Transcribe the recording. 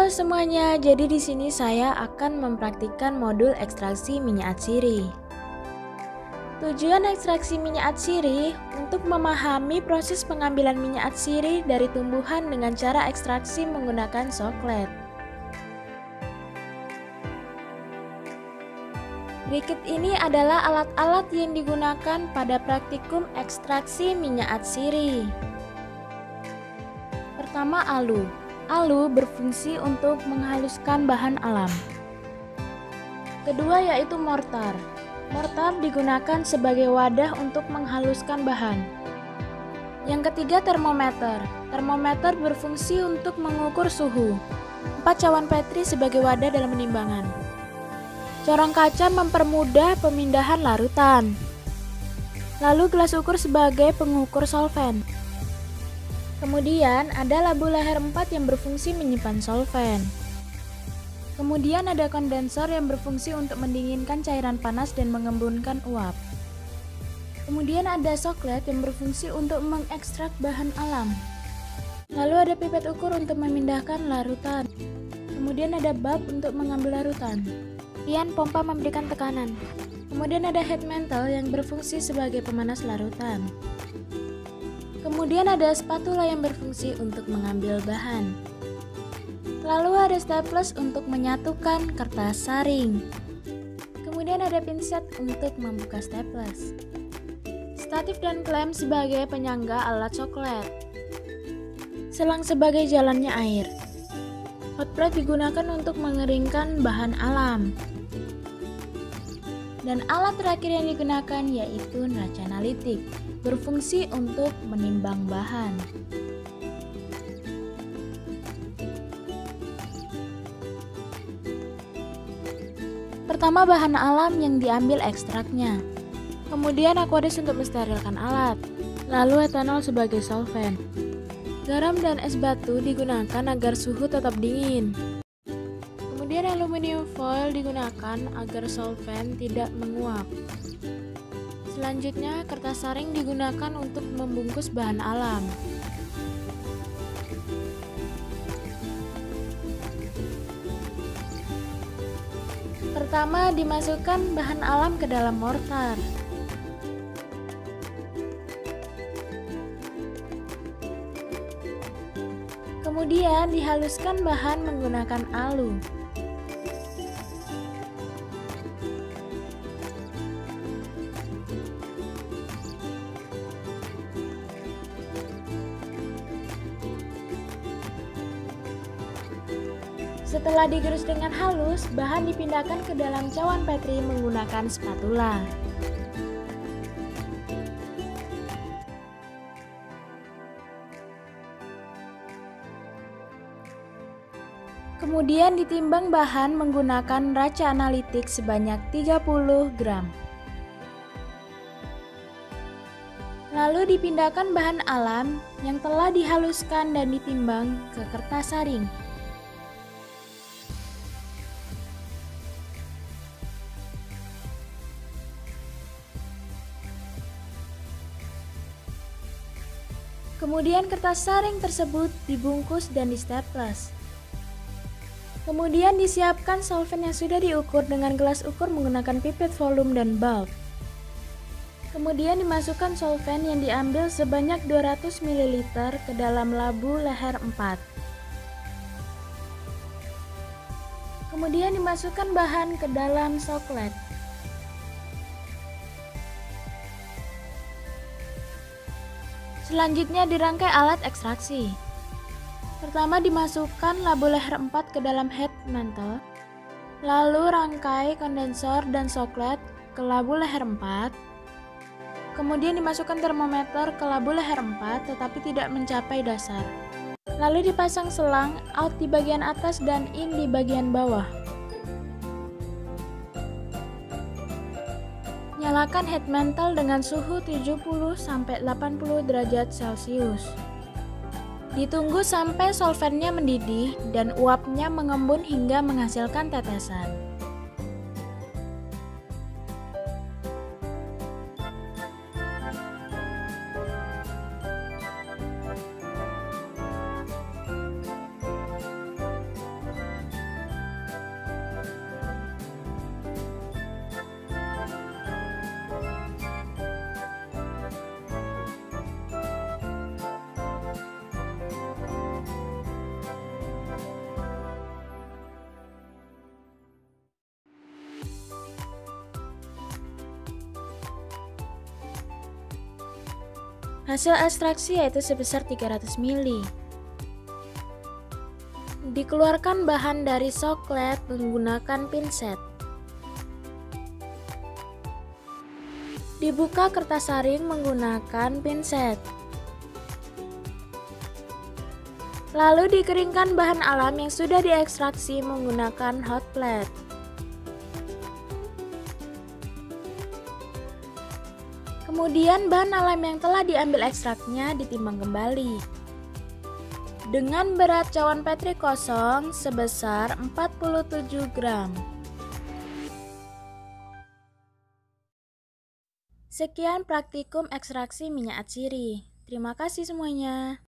Halo semuanya, jadi di sini saya akan mempraktikkan modul ekstraksi minyak atsiri. Tujuan ekstraksi minyak atsiri untuk memahami proses pengambilan minyak atsiri dari tumbuhan dengan cara ekstraksi menggunakan soklet. Berikut ini adalah alat-alat yang digunakan pada praktikum ekstraksi minyak atsiri. Pertama, alu. Alu berfungsi untuk menghaluskan bahan alam. Kedua yaitu mortar. Mortar digunakan sebagai wadah untuk menghaluskan bahan. Yang ketiga termometer. Termometer berfungsi untuk mengukur suhu. 4 cawan Petri sebagai wadah dalam penimbangan. Corong kaca mempermudah pemindahan larutan. Lalu gelas ukur sebagai pengukur solvent. Kemudian ada labu leher 4 yang berfungsi menyimpan solvent. Kemudian ada kondensor yang berfungsi untuk mendinginkan cairan panas dan mengembunkan uap. Kemudian ada soklet yang berfungsi untuk mengekstrak bahan alam. Lalu ada pipet ukur untuk memindahkan larutan. Kemudian ada bab untuk mengambil larutan. Kemudian pompa memberikan tekanan. Kemudian ada head mantle yang berfungsi sebagai pemanas larutan. Kemudian ada spatula yang berfungsi untuk mengambil bahan. Lalu ada staples untuk menyatukan kertas saring. Kemudian ada pinset untuk membuka staples. Statif dan klem sebagai penyangga alat soklet. Selang sebagai jalannya air. Hot plate digunakan untuk mengeringkan bahan alam. Dan alat terakhir yang digunakan yaitu neraca analitik, berfungsi untuk menimbang bahan. Pertama, bahan alam yang diambil ekstraknya. Kemudian aqueous untuk mensterilkan alat. Lalu etanol sebagai solvent. Garam dan es batu digunakan agar suhu tetap dingin. Kemudian aluminium foil digunakan agar solvent tidak menguap. Selanjutnya, kertas saring digunakan untuk membungkus bahan alam. Pertama, dimasukkan bahan alam ke dalam mortar. Kemudian dihaluskan bahan menggunakan alu. Setelah digerus dengan halus, bahan dipindahkan ke dalam cawan Petri menggunakan spatula. Kemudian ditimbang bahan menggunakan neraca analitik sebanyak 30 gram. Lalu dipindahkan bahan alam yang telah dihaluskan dan ditimbang ke kertas saring. Kemudian kertas saring tersebut dibungkus dan di-staples. Kemudian disiapkan solvent yang sudah diukur dengan gelas ukur menggunakan pipet volume dan bulb. Kemudian dimasukkan solvent yang diambil sebanyak 200 ml ke dalam labu leher 4. Kemudian dimasukkan bahan ke dalam soklet. Selanjutnya dirangkai alat ekstraksi. Pertama dimasukkan labu leher 4 ke dalam head mantle. Lalu rangkai kondensor dan soklet ke labu leher 4. Kemudian dimasukkan termometer ke labu leher 4 tetapi tidak mencapai dasar. Lalu dipasang selang out di bagian atas dan in di bagian bawah. Nyalakan head mantle dengan suhu 70-80 derajat Celcius. Ditunggu sampai solventnya mendidih dan uapnya mengembun hingga menghasilkan tetesan. Hasil ekstraksi yaitu sebesar 300 ml. Dikeluarkan bahan dari coklat menggunakan pinset. Dibuka kertas saring menggunakan pinset. Lalu dikeringkan bahan alam yang sudah diekstraksi menggunakan hot plate. Kemudian bahan alam yang telah diambil ekstraknya ditimbang kembali. Dengan berat cawan petri kosong sebesar 47 gram. Sekian praktikum ekstraksi minyak atsiri. Terima kasih semuanya.